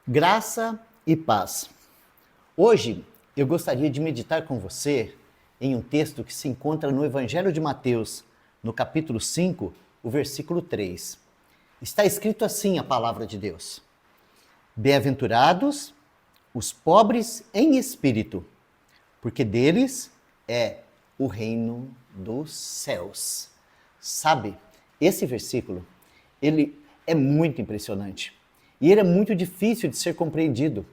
Graça e paz. Hoje eu gostaria de meditar com você em um texto que se encontra no Evangelho de Mateus, no capítulo 5, o versículo 3. Está escrito assim a palavra de Deus: Bem-aventurados os pobres em espírito, porque deles é o reino dos céus. Sabe, esse versículo, ele é muito impressionante. E ele é muito difícil de ser compreendido,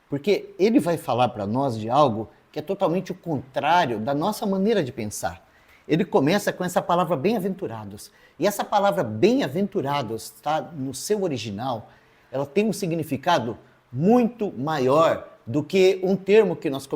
porque ele vai falar para nós de algo que é totalmente o contrário da nossa maneira de pensar. Ele começa com essa palavra bem-aventurados. E essa palavra bem-aventurados, tá, no seu original, ela tem um significado muito maior do que um termo que nós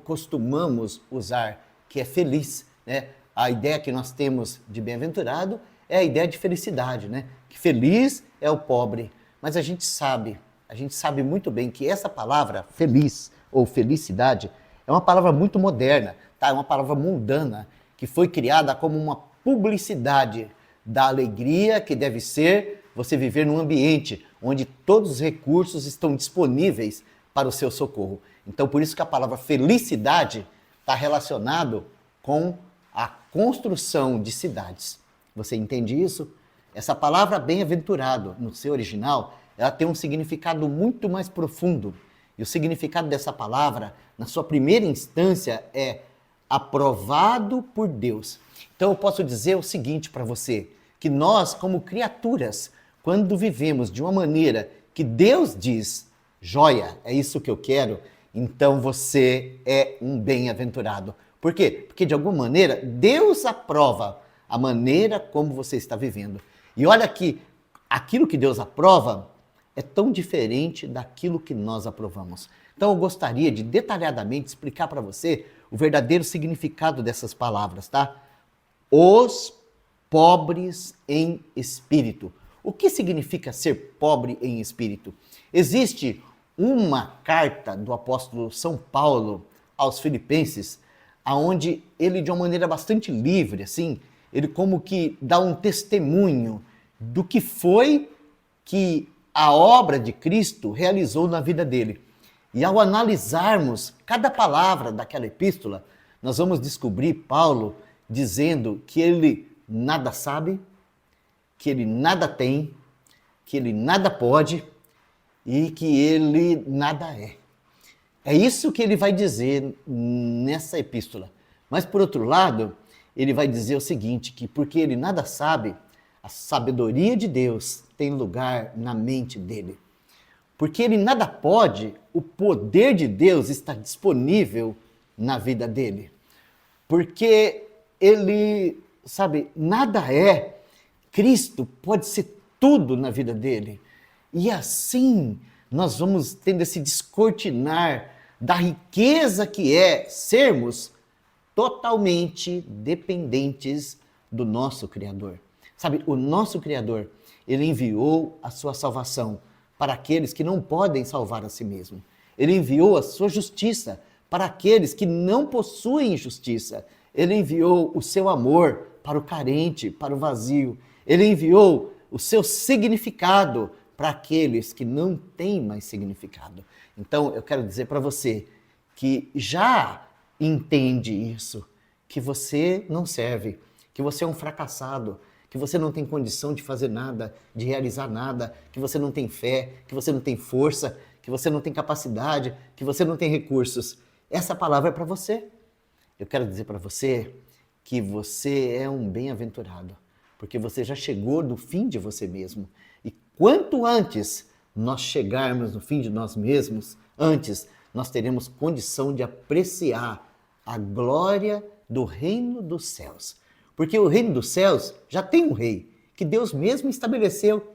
costumamos usar, que é feliz, né? A ideia que nós temos de bem-aventurado é a ideia de felicidade, né? Que feliz é o pobre. Mas a gente sabe muito bem que essa palavra feliz ou felicidade é uma palavra muito moderna, tá? É uma palavra mundana que foi criada como uma publicidade da alegria que deve ser você viver num ambiente onde todos os recursos estão disponíveis para o seu socorro. Então, por isso que a palavra felicidade está relacionado com a construção de cidades. Você entende isso? Essa palavra bem-aventurado, no seu original, ela tem um significado muito mais profundo. E o significado dessa palavra, na sua primeira instância, é aprovado por Deus. Então eu posso dizer o seguinte para você, que nós, como criaturas, quando vivemos de uma maneira que Deus diz, joia, é isso que eu quero, então você é um bem-aventurado. Por quê? Porque de alguma maneira Deus aprova a maneira como você está vivendo. E olha que aquilo que Deus aprova é tão diferente daquilo que nós aprovamos. Então eu gostaria de detalhadamente explicar para você o verdadeiro significado dessas palavras, tá? Os pobres em espírito. O que significa ser pobre em espírito? Existe uma carta do apóstolo São Paulo aos Filipenses, aonde ele, de uma maneira bastante livre, assim, ele como que dá um testemunho do que foi que a obra de Cristo realizou na vida dele. E ao analisarmos cada palavra daquela epístola, nós vamos descobrir Paulo dizendo que ele nada sabe, que ele nada tem, que ele nada pode e que ele nada é. É isso que ele vai dizer nessa epístola. Mas, por outro lado, ele vai dizer o seguinte, que porque ele nada sabe, a sabedoria de Deus tem lugar na mente dele. Porque ele nada pode, o poder de Deus está disponível na vida dele. Porque ele, sabe, nada é, Cristo pode ser tudo na vida dele. E assim nós vamos tendo esse descortinar da riqueza que é sermos totalmente dependentes do nosso Criador. Sabe, o nosso Criador, ele enviou a sua salvação para aqueles que não podem salvar a si mesmo. Ele enviou a sua justiça para aqueles que não possuem justiça. Ele enviou o seu amor para o carente, para o vazio. Ele enviou o seu significado para aqueles que não têm mais significado. Então, eu quero dizer para você que já entende isso, que você não serve, que você é um fracassado, que você não tem condição de fazer nada, de realizar nada, que você não tem fé, que você não tem força, que você não tem capacidade, que você não tem recursos. Essa palavra é para você. Eu quero dizer para você que você é um bem-aventurado, porque você já chegou no fim de você mesmo. E quanto antes nós chegarmos no fim de nós mesmos, antes nós teremos condição de apreciar a glória do reino dos céus. Porque o reino dos céus já tem um rei, que Deus mesmo estabeleceu.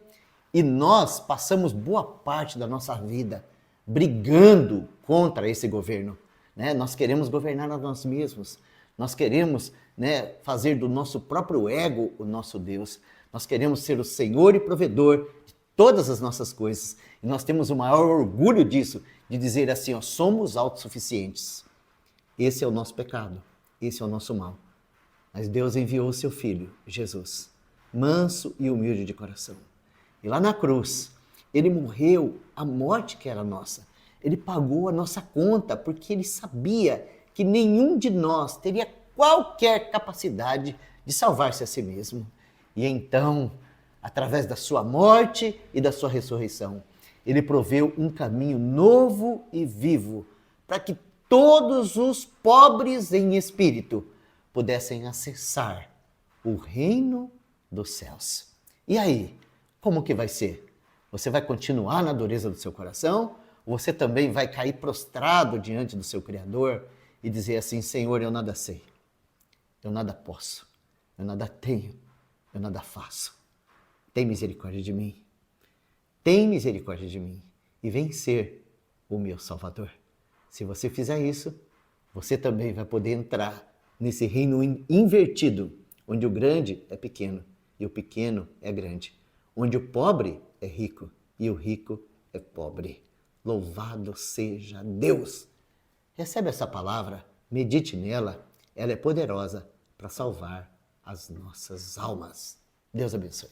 E nós passamos boa parte da nossa vida brigando contra esse governo. Né? Nós queremos governar a nós mesmos. Nós queremos, né, fazer do nosso próprio ego o nosso Deus. Nós queremos ser o Senhor e provedor de todas as nossas coisas. E nós temos o maior orgulho disso, de dizer assim, ó, somos autossuficientes. Esse é o nosso pecado, esse é o nosso mal. Mas Deus enviou o seu Filho, Jesus, manso e humilde de coração. E lá na cruz, Ele morreu a morte que era nossa. Ele pagou a nossa conta, porque ele sabia que nenhum de nós teria qualquer capacidade de salvar-se a si mesmo. E então, através da sua morte e da sua ressurreição, ele proveu um caminho novo e vivo para que todos os pobres em espírito pudessem acessar o reino dos céus. E aí, como que vai ser? Você vai continuar na dureza do seu coração? Ou você também vai cair prostrado diante do seu Criador e dizer assim: Senhor, eu nada sei, eu nada posso, eu nada tenho, eu nada faço. Tem misericórdia de mim. Tem misericórdia de mim e vem ser o meu Salvador. Se você fizer isso, você também vai poder entrar nesse reino invertido, onde o grande é pequeno e o pequeno é grande, onde o pobre é rico e o rico é pobre. Louvado seja Deus! Recebe essa palavra, medite nela, ela é poderosa para salvar as nossas almas. Deus abençoe.